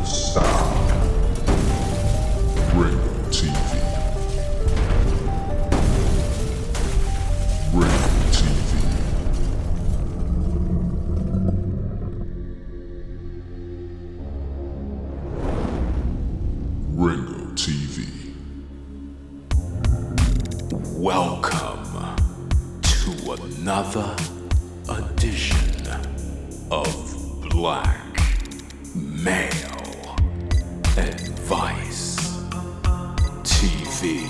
sound. Ringo TV. Ringo TV. Ringo TV. Welcome to another edition of Black Male Advice TV.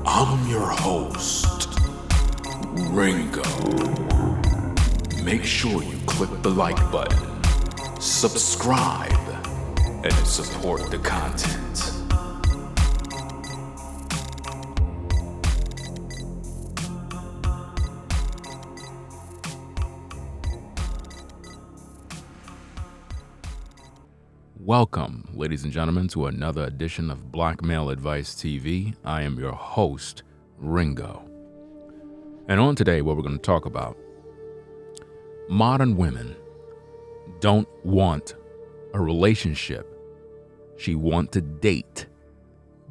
I'm your host, Ringo. Make sure you click the like button, subscribe, and support the content. Welcome, ladies and gentlemen, to another edition of Black Male Advice TV. I am your host, Ringo. And on today, what we're going to talk about, modern women don't want a relationship. She wants to date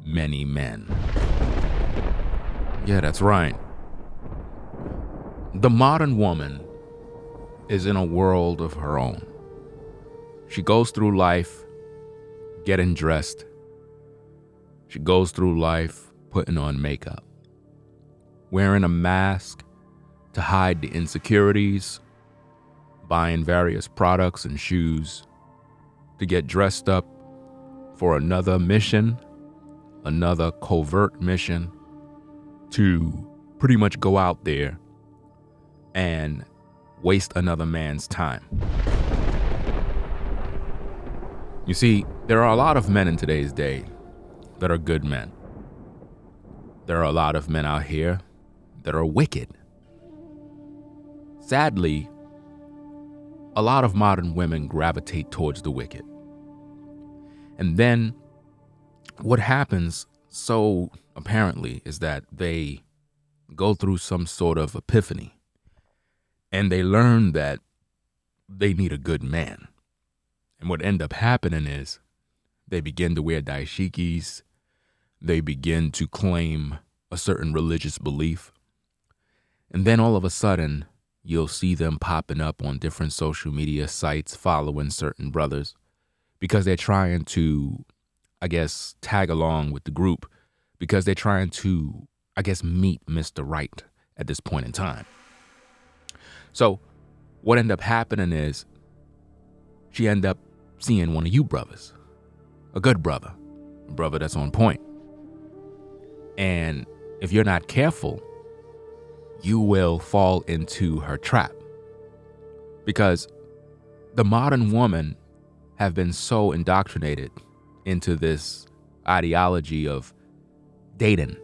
many men. Yeah, that's right. The modern woman is in a world of her own. She goes through life getting dressed. She goes through life putting on makeup, wearing a mask to hide the insecurities, buying various products and shoes to get dressed up for another mission, another covert mission to pretty much go out there and waste another man's time. You see, there are a lot of men in today's day that are good men. There are a lot of men out here that are wicked. Sadly, a lot of modern women gravitate towards the wicked. And then what happens so apparently is that they go through some sort of epiphany and they learn that they need a good man. And what end up happening is they begin to wear dashikis. They begin to claim a certain religious belief. And then all of a sudden, you'll see them popping up on different social media sites following certain brothers because they're trying to, tag along with the group because they're trying to, meet Mr. Right at this point in time. So what end up happening is she end up seeing one of you brothers, a good brother, a brother that's on point. And if you're not careful, you will fall into her trap because the modern woman have been so indoctrinated into this ideology of dating.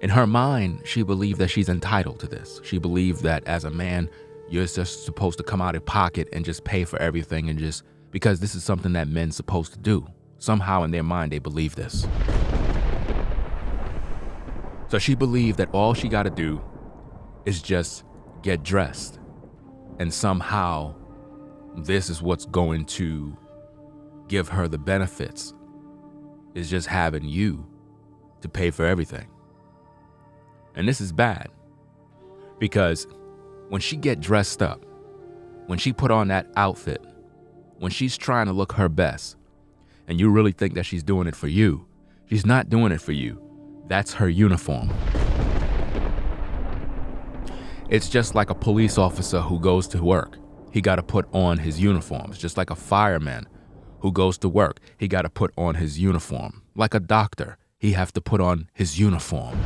In her mind, she believed that she's entitled to this. She believed that as a man, you're just supposed to come out of pocket and just pay for everything and just because this is something that men's supposed to do. Somehow in their mind, they believe this. So she believed that all she got to do is just get dressed. And somehow this is what's going to give her the benefits, is just having you to pay for everything. And this is bad because when she get dressed up, when she put on that outfit, when she's trying to look her best, and you really think that she's doing it for you, she's not doing it for you. That's her uniform. It's just like a police officer who goes to work. He got to put on his uniform. It's just like a fireman who goes to work. He got to put on his uniform. Like a doctor, he have to put on his uniform.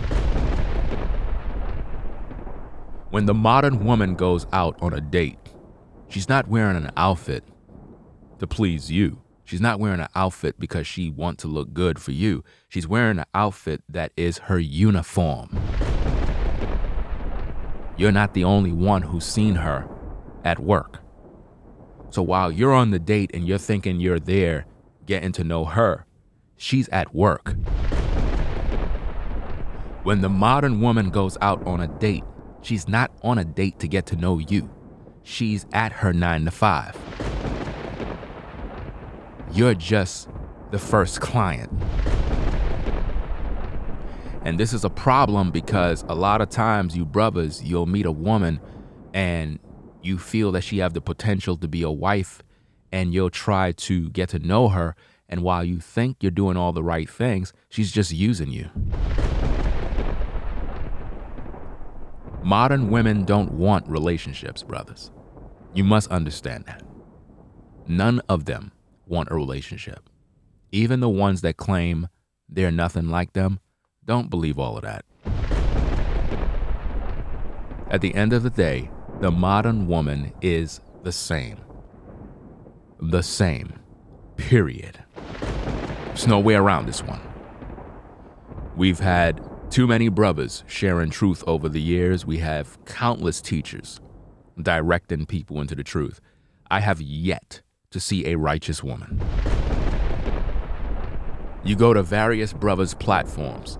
When the modern woman goes out on a date, she's not wearing an outfit to please you. She's not wearing an outfit because she wants to look good for you. She's wearing an outfit that is her uniform. You're not the only one who's seen her at work. So while you're on the date and you're thinking you're there getting to know her, she's at work. When the modern woman goes out on a date, she's not on a date to get to know you. She's at her 9 to 5. You're just the first client. And this is a problem because a lot of times you brothers, you'll meet a woman and you feel that she have the potential to be a wife, and you'll try to get to know her. And while you think you're doing all the right things, she's just using you. Modern women don't want relationships, brothers. You must understand that. None of them want a relationship. Even the ones that claim they're nothing like them don't believe all of that. At the end of the day, the modern woman is the same. The same. Period. There's no way around this one. We've had too many brothers sharing truth over the years. We have countless teachers directing people into the truth. I have yet to see a righteous woman. You go to various brothers' platforms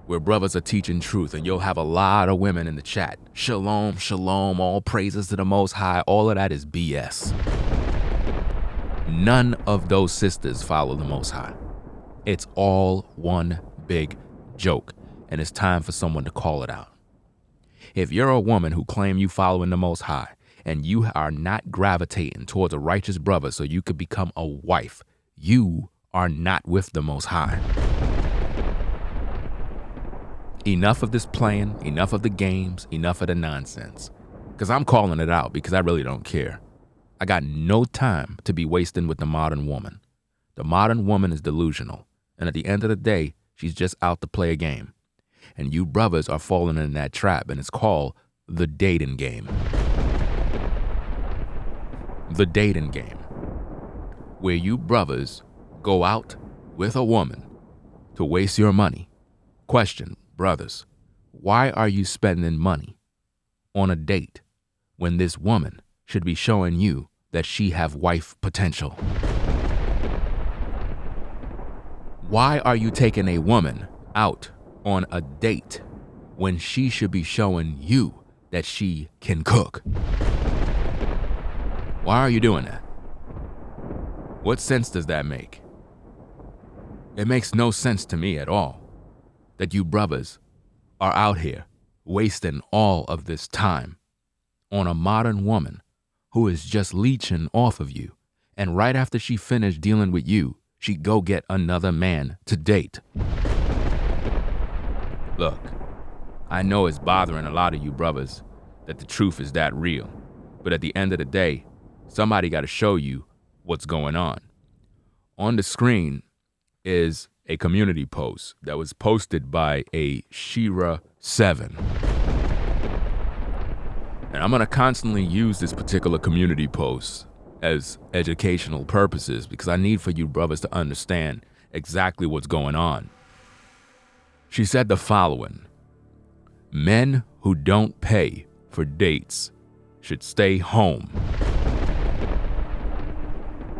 where brothers are teaching truth, and you'll have a lot of women in the chat. Shalom, shalom, all praises to the Most High. All of that is BS. None of those sisters follow the Most High. It's all one big joke, and it's time for someone to call it out. If you're a woman who claim you following the Most High, and you are not gravitating towards a righteous brother so you could become a wife, you are not with the Most High. Enough of this playing, enough of the games, enough of the nonsense. Because I'm calling it out because I really don't care. I got no time to be wasting with the modern woman. The modern woman is delusional. And at the end of the day, she's just out to play a game. And you brothers are falling in that trap, and it's called the dating game. The dating game. Where you brothers go out with a woman to waste your money. Question, brothers, why are you spending money on a date when this woman should be showing you that she have wife potential? Why are you taking a woman out on a date when she should be showing you that she can cook? Why are you doing that? What sense does that make? It makes no sense to me at all that you brothers are out here wasting all of this time on a modern woman who is just leeching off of you. And right after she finished dealing with you, she go get another man to date. Look, I know it's bothering a lot of you brothers that the truth is that real. But at the end of the day, somebody got to show you what's going on. On the screen is a community post that was posted by a Shira7. And I'm going to constantly use this particular community post as educational purposes because I need for you brothers to understand exactly what's going on. She said the following: men who don't pay for dates should stay home.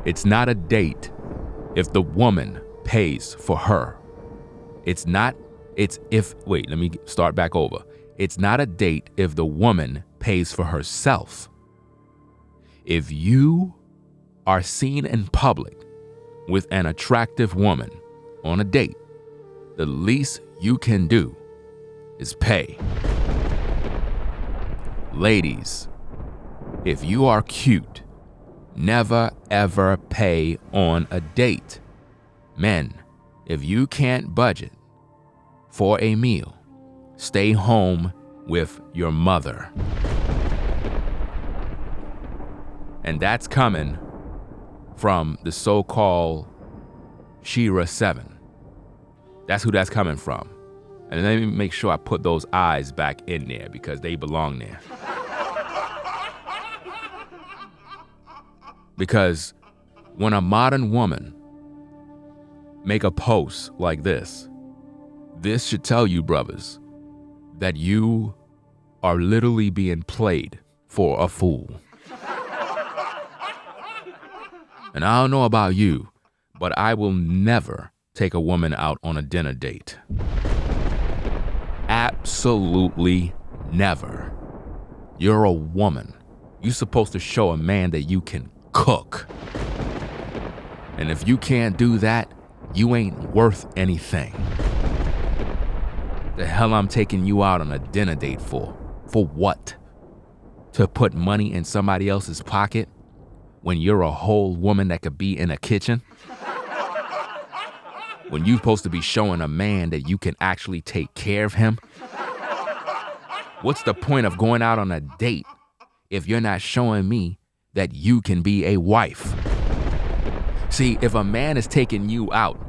It's not a date if the woman pays for her. It's not a date if the woman pays for herself. If you are seen in public with an attractive woman on a date, the least you can do is pay. Ladies, if you are cute, never ever pay on a date. Men, if you can't budget for a meal, stay home with your mother. And that's coming from the so-called Shira7. That's who that's coming from. And let me make sure I put those eyes back in there because they belong there. Because when a modern woman make a post like this should tell you brothers that you are literally being played for a fool. And I don't know about you, but I will never take a woman out on a dinner date. Absolutely never. You're a woman. You're supposed to show a man that you can cook. And if you can't do that, you ain't worth anything. The hell I'm taking you out on a dinner date for? For what? To put money in somebody else's pocket when you're a whole woman that could be in a kitchen? When you're supposed to be showing a man that you can actually take care of him? What's the point of going out on a date if you're not showing me that you can be a wife? See, if a man is taking you out,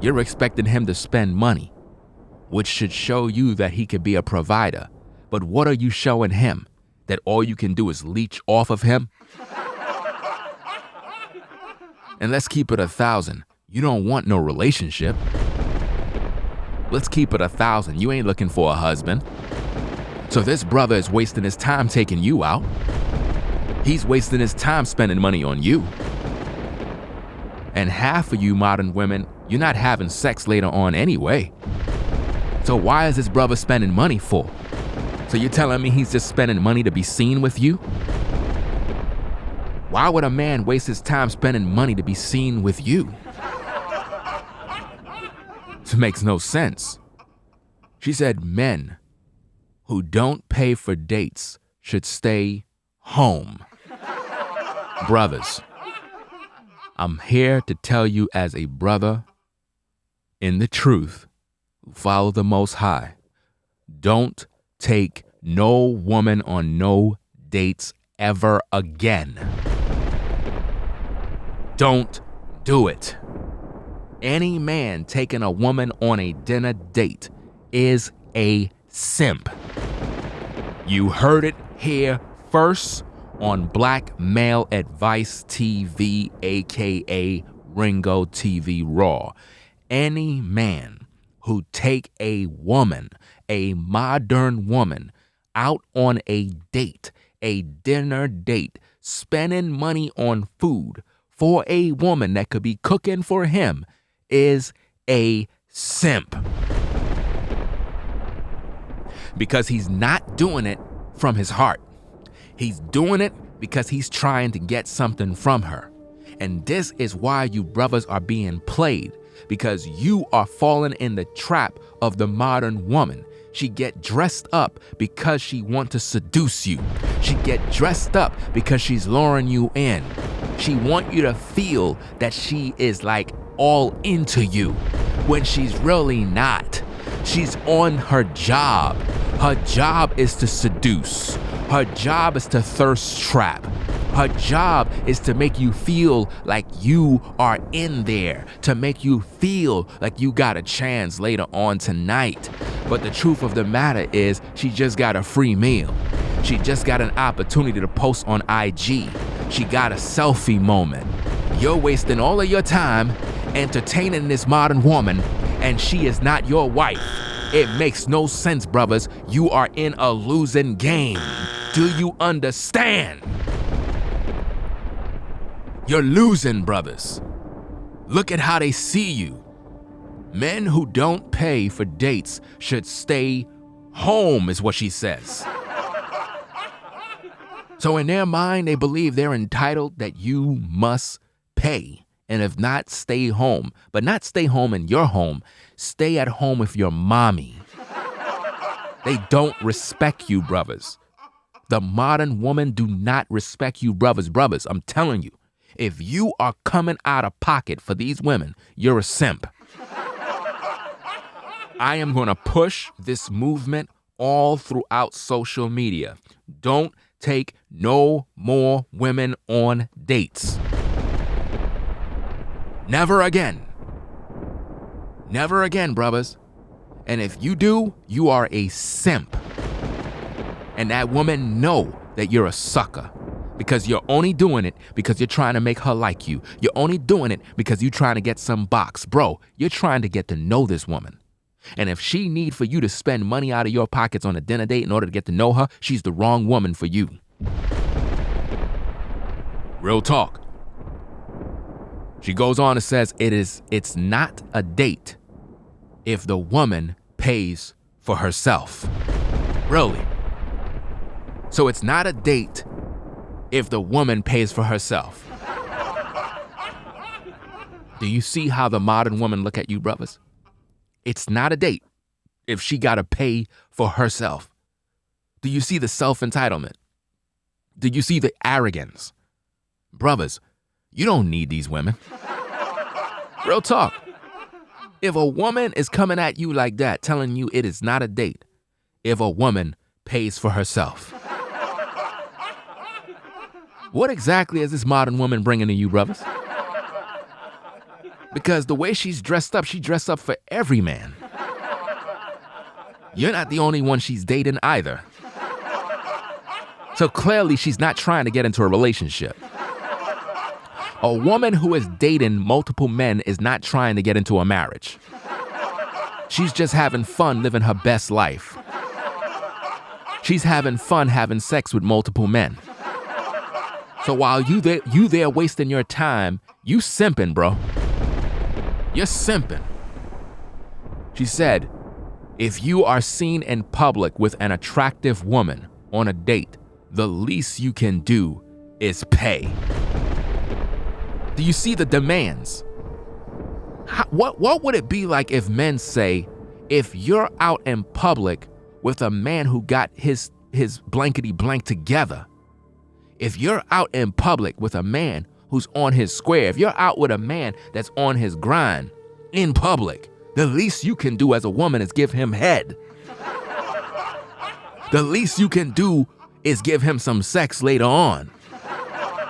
you're expecting him to spend money, which should show you that he could be a provider. But what are you showing him? That all you can do is leech off of him? And let's keep it 1,000. You don't want no relationship. Let's keep it 1,000. You ain't looking for a husband. So this brother is wasting his time taking you out. He's wasting his time spending money on you. And half of you modern women, you're not having sex later on anyway. So why is this brother spending money for? So you're telling me he's just spending money to be seen with you? Why would a man waste his time spending money to be seen with you? It makes no sense. She said men who don't pay for dates should stay home. Brothers, I'm here to tell you as a brother in the truth who follow the Most High, don't take no woman on no dates ever again. Don't do it. Any man taking a woman on a dinner date is a simp. You heard it here first on Black Male Advice TV, aka Ringo TV Raw. Any man who take a woman, a modern woman, out on a date, a dinner date, spending money on food for a woman that could be cooking for him is a simp. Because he's not doing it from his heart. He's doing it because he's trying to get something from her. And this is why you brothers are being played, because you are falling in the trap of the modern woman. She get dressed up because she want to seduce you. She get dressed up because she's luring you in. She want you to feel that she is like all into you when she's really not. She's on her job. Her job is to seduce. Her job is to thirst trap. Her job is to make you feel like you are in there, to make you feel like you got a chance later on tonight. But the truth of the matter is, she just got a free meal. She just got an opportunity to post on IG. She got a selfie moment. You're wasting all of your time entertaining this modern woman, and she is not your wife. It makes no sense, brothers. You are in a losing game. Do you understand? You're losing, brothers. Look at how they see you. Men who don't pay for dates should stay home, is what she says. So in their mind, they believe they're entitled, that you must pay. And if not, stay home. But not stay home in your home. Stay at home with your mommy. They don't respect you, brothers. The modern woman do not respect you, brothers. Brothers, I'm telling you. If you are coming out of pocket for these women, you're a simp. I am going to push this movement all throughout social media. Don't take no more women on dates. Never again. Never again, brothers. And if you do, you are a simp. And that woman know that you're a sucker. Because you're only doing it because you're trying to make her like you. You're only doing it because you're trying to get some box. Bro, you're trying to get to know this woman. And if she need for you to spend money out of your pockets on a dinner date in order to get to know her, she's the wrong woman for you. Real talk. She goes on and says it's not a date if the woman pays for herself. Really. So it's not a date if the woman pays for herself. Do you see how the modern woman look at you, brothers? It's not a date if she got to pay for herself. Do you see the self-entitlement? Do you see the arrogance? Brothers, you don't need these women. Real talk. If a woman is coming at you like that, telling you it is not a date, if a woman pays for herself. What exactly is this modern woman bringing to you, brothers? Because the way she's dressed up for every man. You're not the only one she's dating either. So clearly she's not trying to get into a relationship. A woman who is dating multiple men is not trying to get into a marriage. She's just having fun living her best life. She's having fun having sex with multiple men. So while you there wasting your time, you simping, bro. You're simping. She said, if you are seen in public with an attractive woman on a date, the least you can do is pay. Do you see the demands? What would it be like if men say, if you're out in public with a man who got his blankety blank together, if you're out in public with a man who's on his square, if you're out with a man that's on his grind in public, the least you can do as a woman is give him head. The least you can do is give him some sex later on.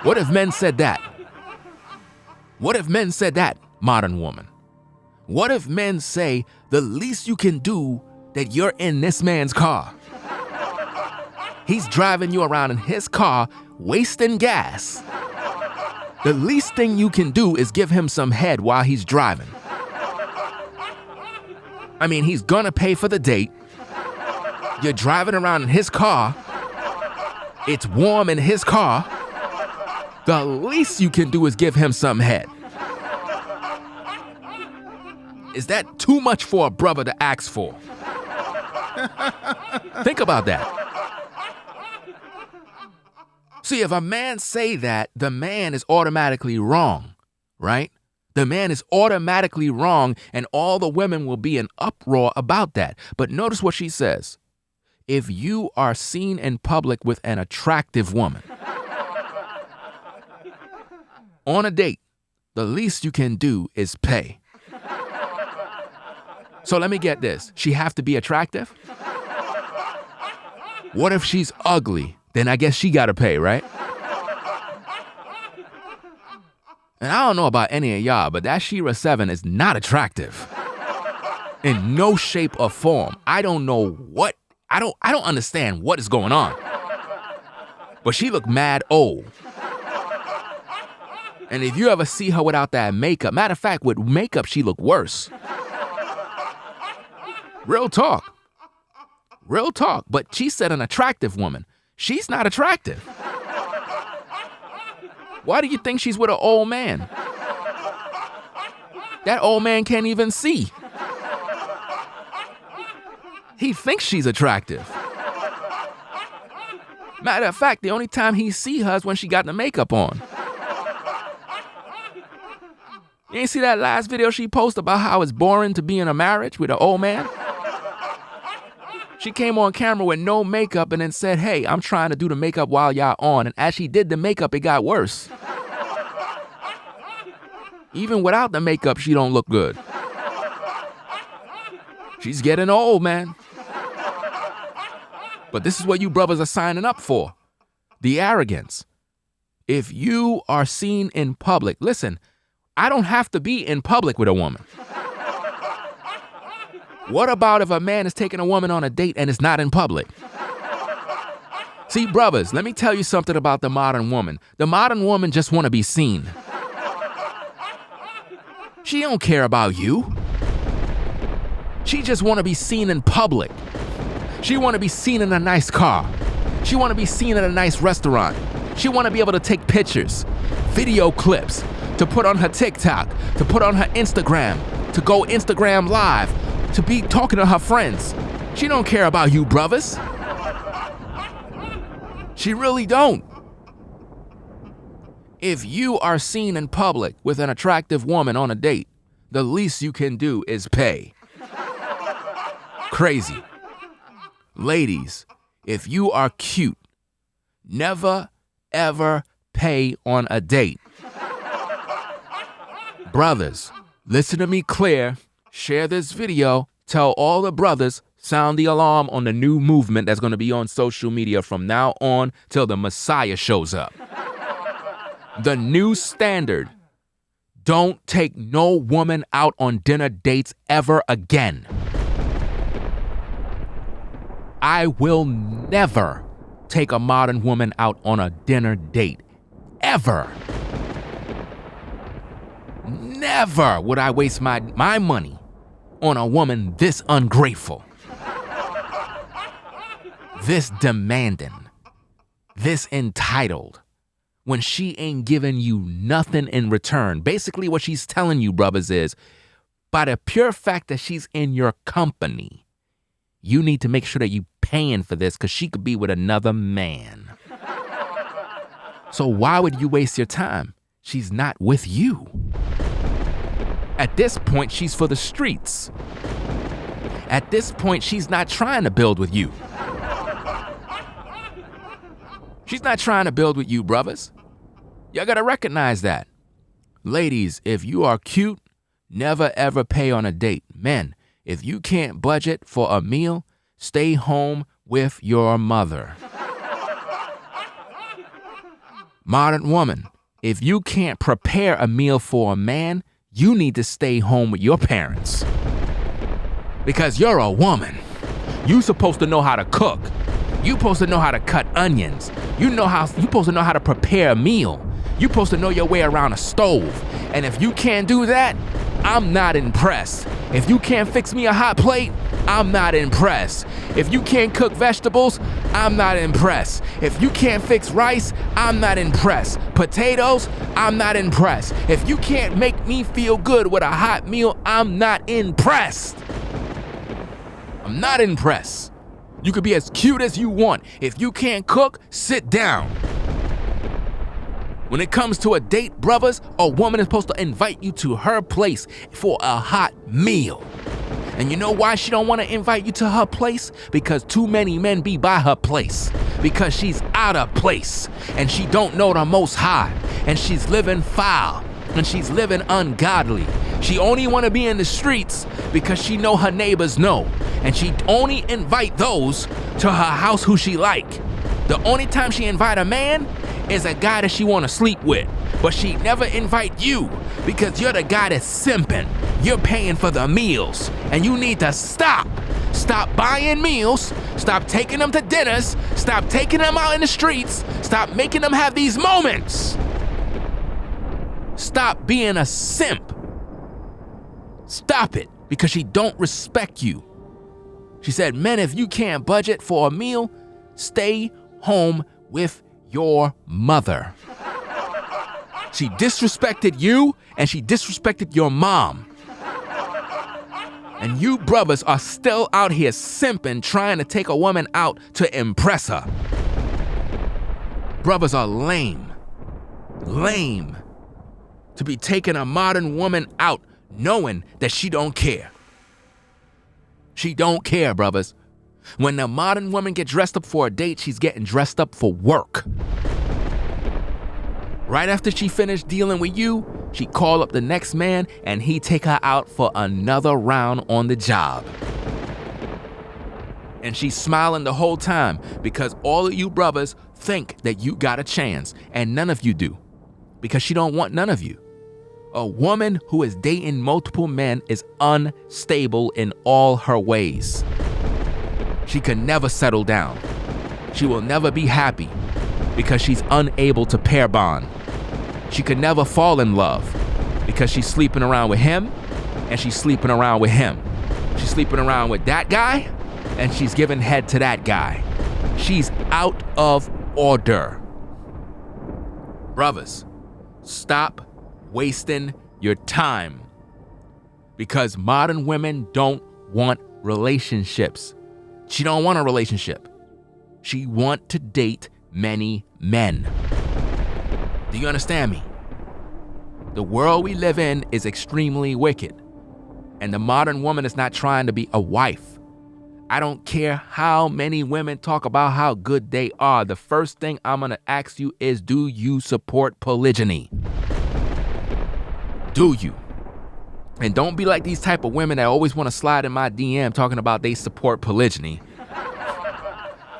What if men said that? What if men said that, modern woman? What if men say the least you can do that you're in this man's car? He's driving you around in his car, wasting gas. The least thing you can do is give him some head while he's driving. I mean, he's gonna pay for the date. You're driving around in his car. It's warm in his car. The least you can do is give him some head. Is that too much for a brother to ask for? Think about that. See, if a man say that, the man is automatically wrong, right? The man is automatically wrong, and all the women will be in uproar about that. But notice what she says. If you are seen in public with an attractive woman on a date, the least you can do is pay. So let me get this. She have to be attractive? What if she's ugly? Then I guess she gotta pay, right? And I don't know about any of y'all, but that Shira 7 is not attractive. In no shape or form. I don't know what, I don't understand what is going on. But she look mad old. And if you ever see her without that makeup, matter of fact, with makeup, she look worse. Real talk. Real talk. But she said an attractive woman. She's not attractive. Why do you think she's with an old man? That old man can't even see. He thinks she's attractive. Matter of fact, the only time he see her is when she got the makeup on. You ain't see that last video she posted about how it's boring to be in a marriage with an old man? She came on camera with no makeup and then said, hey, I'm trying to do the makeup while y'all on. And as she did the makeup, it got worse. Even without the makeup, she don't look good. She's getting old, man. But this is what you brothers are signing up for. The arrogance. If you are seen in public, listen, I don't have to be in public with a woman. What about if a man is taking a woman on a date and it's not in public? See, brothers, let me tell you something about the modern woman. The modern woman just want to be seen. She don't care about you. She just want to be seen in public. She want to be seen in a nice car. She want to be seen at a nice restaurant. She want to be able to take pictures, video clips, to put on her TikTok, to put on her Instagram, to go Instagram live, to be talking to her friends. She don't care about you, brothers. She really don't. If you are seen in public with an attractive woman on a date, the least you can do is pay. Crazy. Ladies, if you are cute, never, ever pay on a date. Brothers, listen to me clear. Share this video. Tell all the brothers, sound the alarm on the new movement that's going to be on social media from now on till the Messiah shows up. The new standard. Don't take no woman out on dinner dates ever again. I will never take a modern woman out on a dinner date. Ever. Never would I waste my money on a woman this ungrateful, this demanding, this entitled, when she ain't giving you nothing in return. Basically what she's telling you, brothers, is by the pure fact that she's in your company, you need to make sure that you paying for this because she could be with another man. So why would you waste your time? She's not with you. At this point, she's for the streets. At this point, she's not trying to build with you. She's not trying to build with you, brothers. Y'all gotta recognize that. Ladies, if you are cute, never ever pay on a date. Men, if you can't budget for a meal, stay home with your mother. Modern woman, if you can't prepare a meal for a man, you need to stay home with your parents. Because you're a woman. You supposed to know how to cook. You supposed to know how to cut onions. You supposed to know how to prepare a meal. You supposed to know your way around a stove. And if you can't do that, I'm not impressed. If you can't fix me a hot plate, I'm not impressed. If you can't cook vegetables, I'm not impressed. If you can't fix rice, I'm not impressed. Potatoes, I'm not impressed. If you can't make me feel good with a hot meal, I'm not impressed. I'm not impressed. You could be as cute as you want. If you can't cook, sit down. When it comes to a date, brothers, a woman is supposed to invite you to her place for a hot meal. And you know why she don't want to invite you to her place? Because too many men be by her place. Because she's out of place. And she don't know the Most High. And she's living foul. And she's living ungodly. She only want to be in the streets because she know her neighbors know. And she only invite those to her house who she like. The only time she invite a man is a guy that she want to sleep with. But she never invite you because you're the guy that's simping. You're paying for the meals. And you need to stop. Stop buying meals. Stop taking them to dinners. Stop taking them out in the streets. Stop making them have these moments. Stop being a simp. Stop it, because she don't respect you. She said, men, if you can't budget for a meal, stay home with your mother. She disrespected you, and she disrespected your mom. And you brothers are still out here simping, trying to take a woman out to impress her. Brothers are lame. Lame. To be taking a modern woman out knowing that she don't care. She don't care, brothers. When the modern woman gets dressed up for a date, she's getting dressed up for work. Right after she finished dealing with you, she call up the next man and he take her out for another round on the job. And she's smiling the whole time because all of you brothers think that you got a chance and none of you do, because she don't want none of you. A woman who is dating multiple men is unstable in all her ways. She can never settle down. She will never be happy because she's unable to pair bond. She could never fall in love because she's sleeping around with him and she's sleeping around with him. She's sleeping around with that guy and she's giving head to that guy. She's out of order. Brothers, stop wasting your time because modern women don't want relationships. She don't want a relationship. She want to date many men. Do you understand me? The world we live in is extremely wicked. And the modern woman is not trying to be a wife. I don't care how many women talk about how good they are. The first thing I'm going to ask you is, do you support polygyny? Do you? And don't be like these type of women that always want to slide in my DM talking about they support polygyny.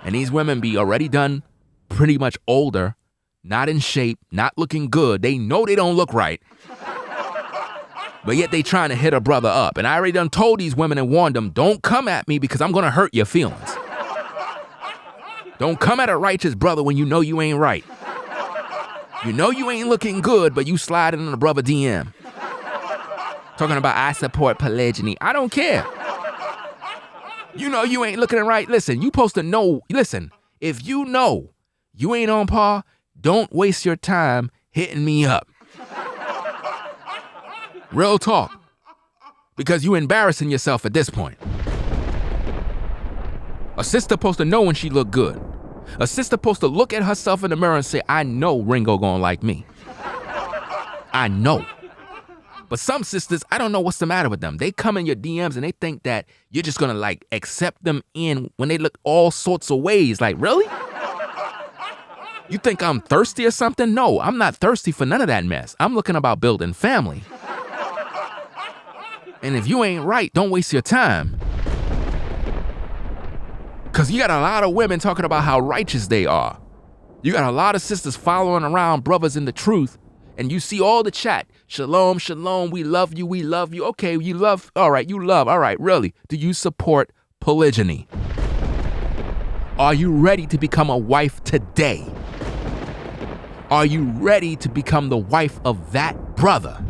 And these women be already done, pretty much older, not in shape, not looking good. They know they don't look right. But yet they trying to hit a brother up. And I already done told these women and warned them, don't come at me because I'm going to hurt your feelings. Don't come at a righteous brother when you know you ain't right. You know you ain't looking good, but you sliding in a brother DM. Talking about I support polygyny. I don't care. You know you ain't looking right. Listen, you supposed to know. Listen, if you know you ain't on par, don't waste your time hitting me up. Real talk. Because you embarrassing yourself at this point. A sister supposed to know when she look good. A sister supposed to look at herself in the mirror and say, I know Ringo gonna like me. I know. But some sisters, I don't know what's the matter with them. They come in your DMs and they think that you're just gonna like accept them in when they look all sorts of ways. Like, really? You think I'm thirsty or something? No, I'm not thirsty for none of that mess. I'm looking about building family. And if you ain't right, don't waste your time. Because you got a lot of women talking about how righteous they are. You got a lot of sisters following around brothers in the truth. And you see all the chat. Shalom, shalom, we love you, we love you. Okay, you love, all right, you love, all right, really. Do you support polygyny? Are you ready to become a wife today? Are you ready to become the wife of that brother?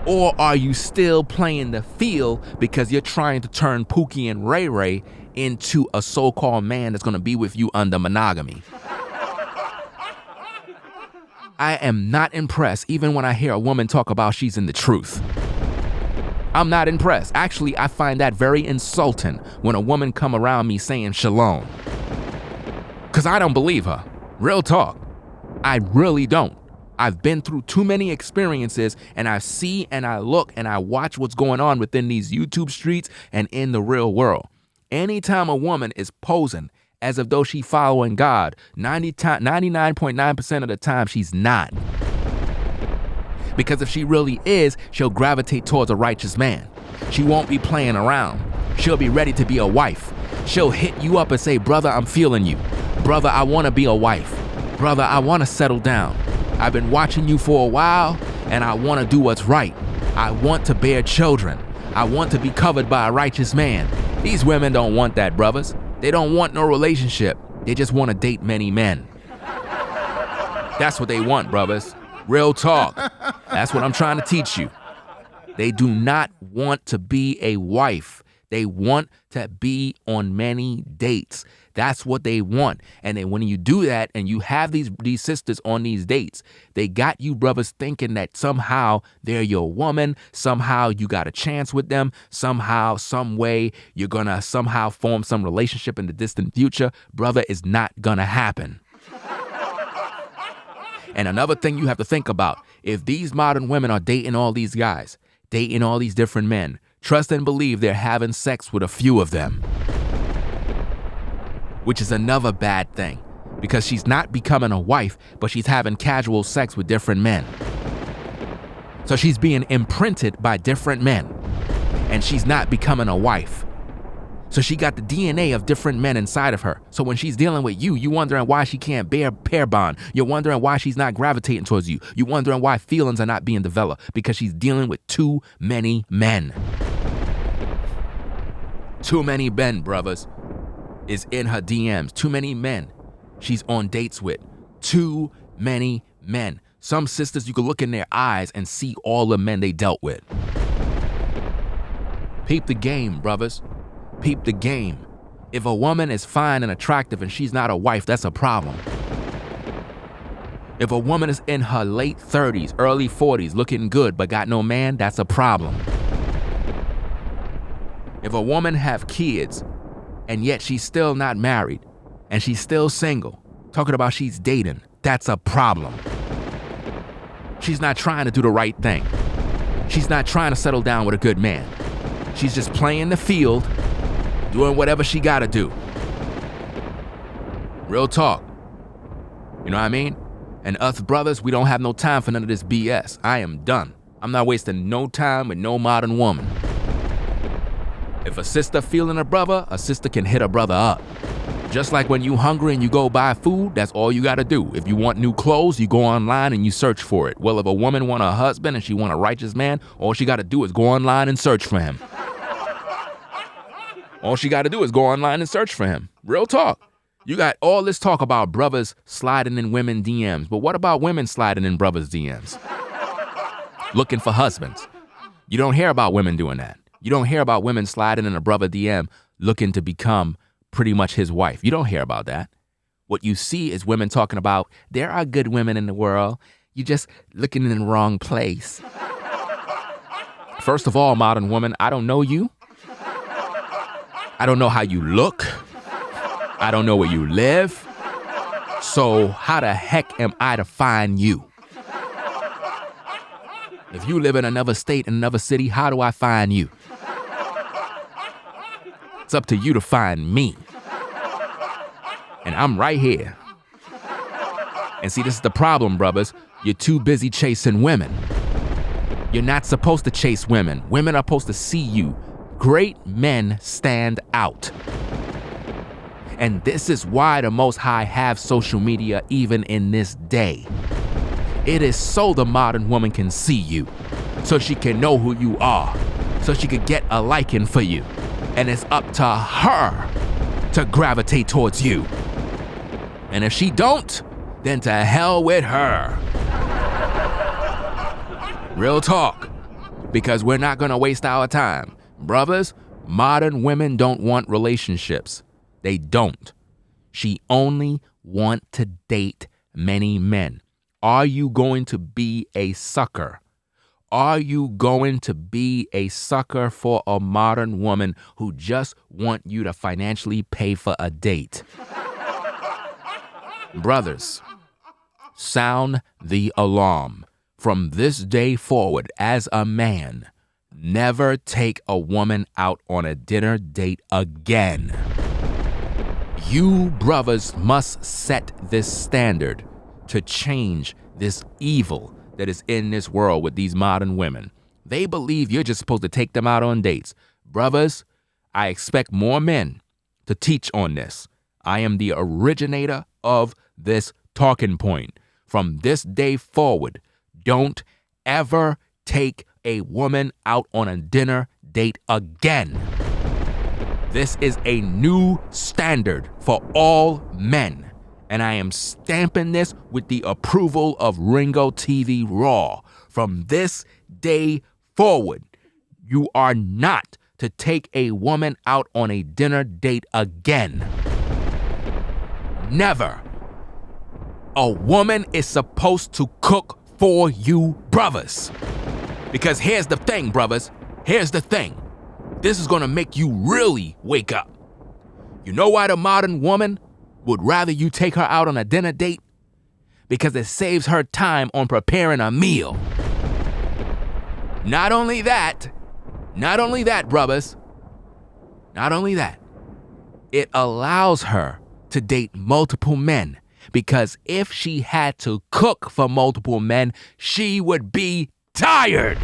Or are you still playing the field because you're trying to turn Pookie and Ray Ray into a so-called man that's going to be with you under monogamy? I am not impressed even when I hear a woman talk about she's in the truth. I'm not impressed. Actually, I find that very insulting when a woman come around me saying shalom. Because I don't believe her. Real talk. I really don't. I've been through too many experiences and I see and I look and I watch what's going on within these YouTube streets and in the real world. Anytime a woman is posing as if though she's following God, 99.9% of the time she's not. Because if she really is, she'll gravitate towards a righteous man. She won't be playing around. She'll be ready to be a wife. She'll hit you up and say, brother, I'm feeling you. Brother, I want to be a wife. Brother, I want to settle down. I've been watching you for a while and I want to do what's right. I want to bear children. I want to be covered by a righteous man. These women don't want that, brothers. They don't want no relationship. They just want to date many men. That's what they want, brothers. Real talk. That's what I'm trying to teach you. They do not want to be a wife. They want to be on many dates. That's what they want. And then when you do that and you have these sisters on these dates, they got you brothers thinking that somehow they're your woman. Somehow you got a chance with them. Somehow, some way, you're going to somehow form some relationship in the distant future. Brother, it's not going to happen. And another thing you have to think about, if these modern women are dating all these guys, dating all these different men, trust and believe they're having sex with a few of them. Which is another bad thing, because she's not becoming a wife, but she's having casual sex with different men. So she's being imprinted by different men, and she's not becoming a wife. So she got the DNA of different men inside of her. So when she's dealing with you, you're wondering why she can't bear pair bond. You're wondering why she's not gravitating towards you. You're wondering why feelings are not being developed, because she's dealing with too many men. Too many men, brothers, is in her DMs. Too many men she's on dates with. Too many men. Some sisters, you can look in their eyes and see all the men they dealt with. Peep the game, brothers. Peep the game. If a woman is fine and attractive and she's not a wife, that's a problem. If a woman is in her late 30s, early 40s, looking good but got no man, that's a problem. If a woman have kids and yet she's still not married and she's still single, talking about she's dating, that's a problem. She's not trying to do the right thing. She's not trying to settle down with a good man. She's just playing the field, doing whatever she gotta do. Real talk. You know what I mean? And us brothers, we don't have no time for none of this BS. I am done. I'm not wasting no time with no modern woman. If a sister feeling a brother, a sister can hit a brother up. Just like when you hungry and you go buy food, that's all you gotta do. If you want new clothes, you go online and you search for it. Well, if a woman want a husband and she want a righteous man, all she gotta do is go online and search for him. All she gotta do is go online and search for him. Real talk. You got all this talk about brothers sliding in women DMs, but what about women sliding in brothers DMs? Looking for husbands. You don't hear about women doing that. You don't hear about women sliding in a brother DM looking to become pretty much his wife. You don't hear about that. What you see is women talking about, there are good women in the world. You're just looking in the wrong place. First of all, modern woman, I don't know you. I don't know how you look. I don't know where you live. So how the heck am I to find you? If you live in another state, in another city, how do I find you? It's up to you to find me. And I'm right here. And see, this is the problem, brothers. You're too busy chasing women. You're not supposed to chase women. Women are supposed to see you. Great men stand out. And this is why the Most High have social media even in this day. It is so the modern woman can see you, so she can know who you are, so she could get a liking for you. And it's up to her to gravitate towards you. And if she don't, then to hell with her. Real talk, because we're not gonna waste our time. Brothers, modern women don't want relationships. They don't. She only want to date many men. Are you going to be a sucker? Are you going to be a sucker for a modern woman who just want you to financially pay for a date? Brothers, sound the alarm. From this day forward, as a man, never take a woman out on a dinner date again. You brothers must set this standard to change this evil that is in this world with these modern women. They believe you're just supposed to take them out on dates. Brothers, I expect more men to teach on this. I am the originator of this talking point. From this day forward, don't ever take a woman out on a dinner date again. This is a new standard for all men, and I am stamping this with the approval of Ringo TV Raw. From this day forward, you are not to take a woman out on a dinner date again. Never. A woman is supposed to cook for you, brothers. Because here's the thing, brothers. Here's the thing. This is gonna make you really wake up. You know why the modern woman would rather you take her out on a dinner date? Because it saves her time on preparing a meal. Not only that, brothers, not only that, it allows her to date multiple men. Because if she had to cook for multiple men, she would be tired.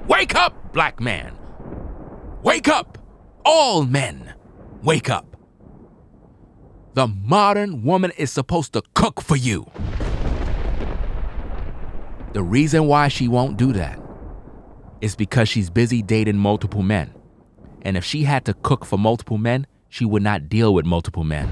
Wake up, black man. Wake up, all men. Wake up. The modern woman is supposed to cook for you. The reason why she won't do that is because she's busy dating multiple men. And if she had to cook for multiple men, she would not deal with multiple men.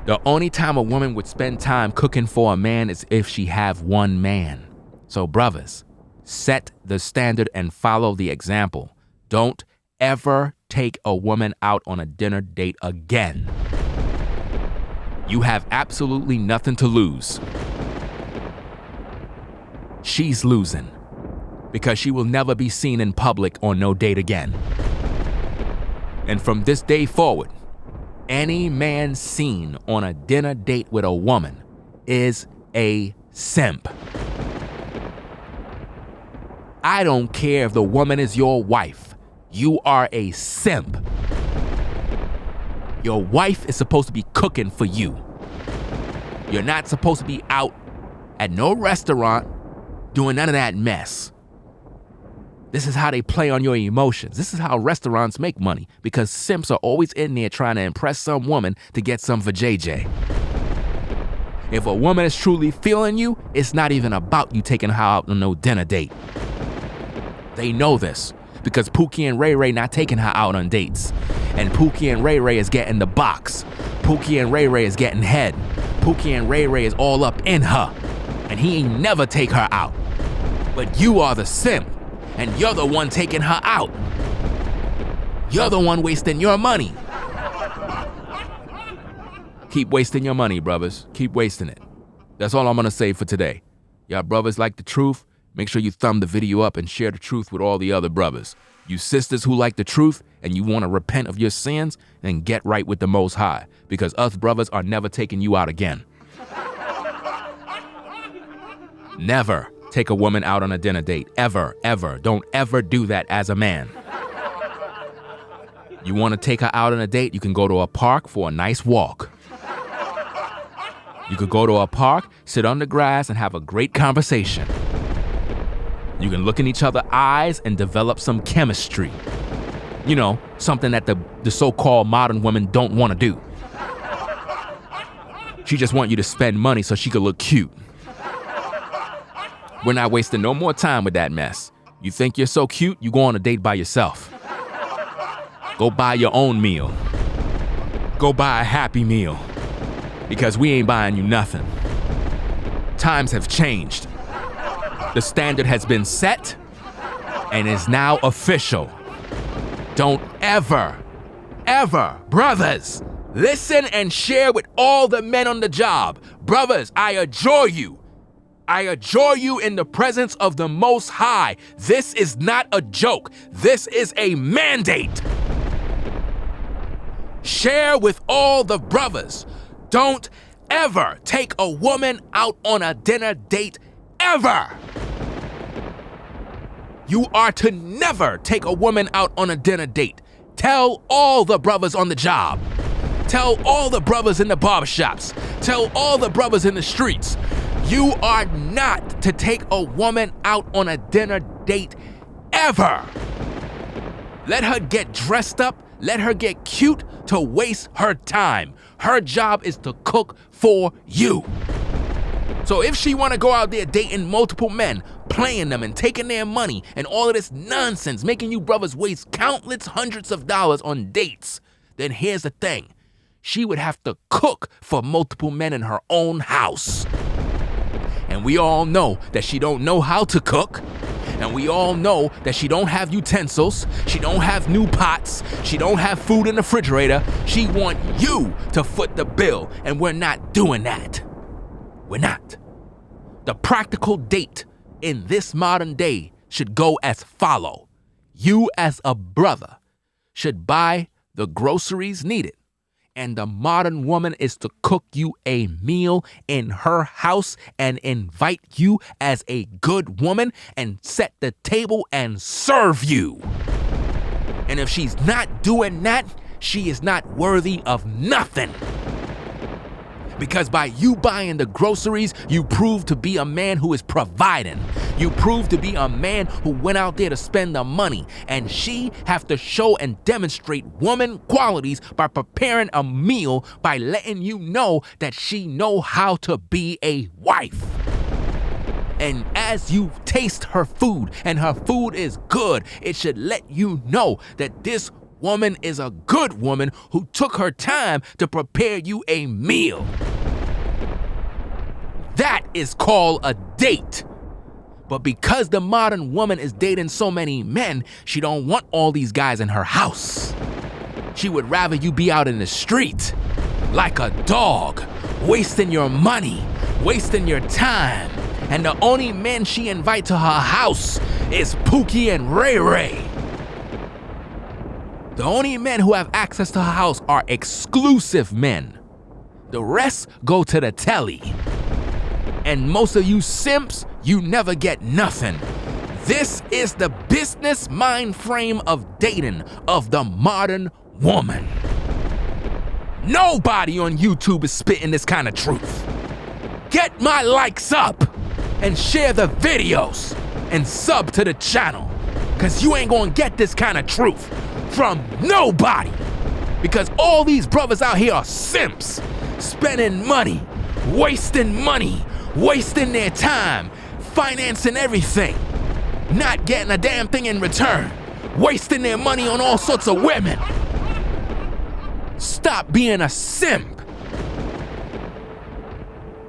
The only time a woman would spend time cooking for a man is if she have one man. So brothers, set the standard and follow the example. Don't ever take a woman out on a dinner date again. You have absolutely nothing to lose. She's losing because she will never be seen in public on no date again. And from this day forward, Any man seen on a dinner date with a woman is a simp. I don't care if the woman is your wife. You are a simp. Your wife is supposed to be cooking for you. You're not supposed to be out at no restaurant doing none of that mess. This is how they play on your emotions. This is how restaurants make money, because simps are always in there trying to impress some woman to get some for JJ. If a woman is truly feeling you, it's not even about you taking her out on no dinner date. They know this because Pookie and Ray Ray not taking her out on dates. And Pookie and Ray Ray is getting the box. Pookie and Ray Ray is getting head. Pookie and Ray Ray is all up in her. And he ain't never take her out. But you are the simp. And you're the one taking her out. You're the one wasting your money. Keep wasting your money, brothers. Keep wasting it. That's all I'm gonna say for today. Y'all brothers like the truth? Make sure you thumb the video up and share the truth with all the other brothers. You sisters who like the truth and you want to repent of your sins, then get right with the Most High, because us brothers are never taking you out again. Never take a woman out on a dinner date. Ever, ever. Don't ever do that as a man. You want to take her out on a date, you can go to a park for a nice walk. You could go to a park, sit on the grass, and have a great conversation. You can look in each other's eyes and develop some chemistry. You know, something that the so-called modern women don't want to do. She just want you to spend money so she could look cute. We're not wasting no more time with that mess. You think you're so cute, you go on a date by yourself. Go buy your own meal. Go buy a Happy Meal. Because we ain't buying you nothing. Times have changed. The standard has been set and is now official. Don't ever, brothers, listen and share with all the men on the job. Brothers, I adjure you. I adjure you in the presence of the Most High. This is not a joke. This is a mandate. Share with all the brothers. Don't ever take a woman out on a dinner date, ever. You are to never take a woman out on a dinner date. Tell all the brothers on the job. Tell all the brothers in the barbershops. Tell all the brothers in the streets. You are not to take a woman out on a dinner date, ever. Let her get dressed up. Let her get cute to waste her time. Her job is to cook for you. So if she want to go out there dating multiple men, playing them and taking their money and all of this nonsense, making you brothers waste countless hundreds of dollars on dates, then here's the thing. She would have to cook for multiple men in her own house. And we all know that she don't know how to cook. And we all know that she don't have utensils, she don't have new pots, she don't have food in the refrigerator. She want you to foot the bill, and we're not doing that. We're not. The practical date in this modern day should go as follow. You as a brother should buy the groceries needed, and the modern woman is to cook you a meal in her house and invite you as a good woman and set the table and serve you. And if she's not doing that, she is not worthy of nothing. Because by you buying the groceries, you prove to be a man who is providing. You prove to be a man who went out there to spend the money. And she have to show and demonstrate woman qualities by preparing a meal, by letting you know that she know how to be a wife. And as you taste her food and her food is good, it should let you know that this woman is a good woman who took her time to prepare you a meal. That is called a date. But because the modern woman is dating so many men, she don't want all these guys in her house. She would rather you be out in the street like a dog, wasting your money, wasting your time. And the only men she invite to her house is Pookie and Ray Ray. The only men who have access to her house are exclusive men. The rest go to the telly. And most of you simps, you never get nothing. This is the business mind frame of dating of the modern woman. Nobody on YouTube is spitting this kind of truth. Get my likes up and share the videos and sub to the channel, cause you ain't gonna get this kind of truth from nobody, because all these brothers out here are simps, spending money, wasting their time, financing everything, not getting a damn thing in return, wasting their money on all sorts of women. Stop being a simp.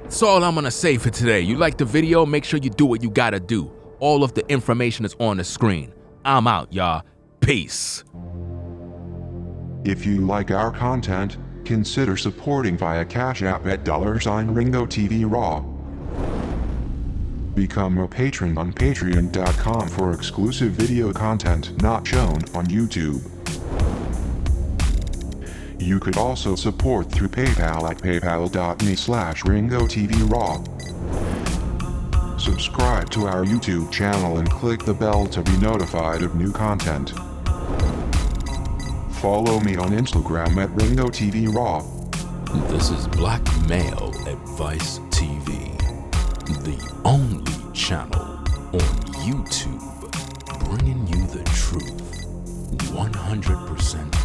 That's all I'm gonna say for today. You like the video? Make sure you do what you gotta do. All of the information is on the screen. I'm out, y'all. Peace. If you like our content, consider supporting via Cash App at $RingoTV Raw. Become a patron on patreon.com for exclusive video content not shown on YouTube. You could also support through PayPal at paypal.me/RingoTVRaw. Subscribe to our YouTube channel and click the bell to be notified of new content. Follow me on Instagram at RingoTVRaw. This is Black Male Advice TV, the only channel on YouTube bringing you the truth 100%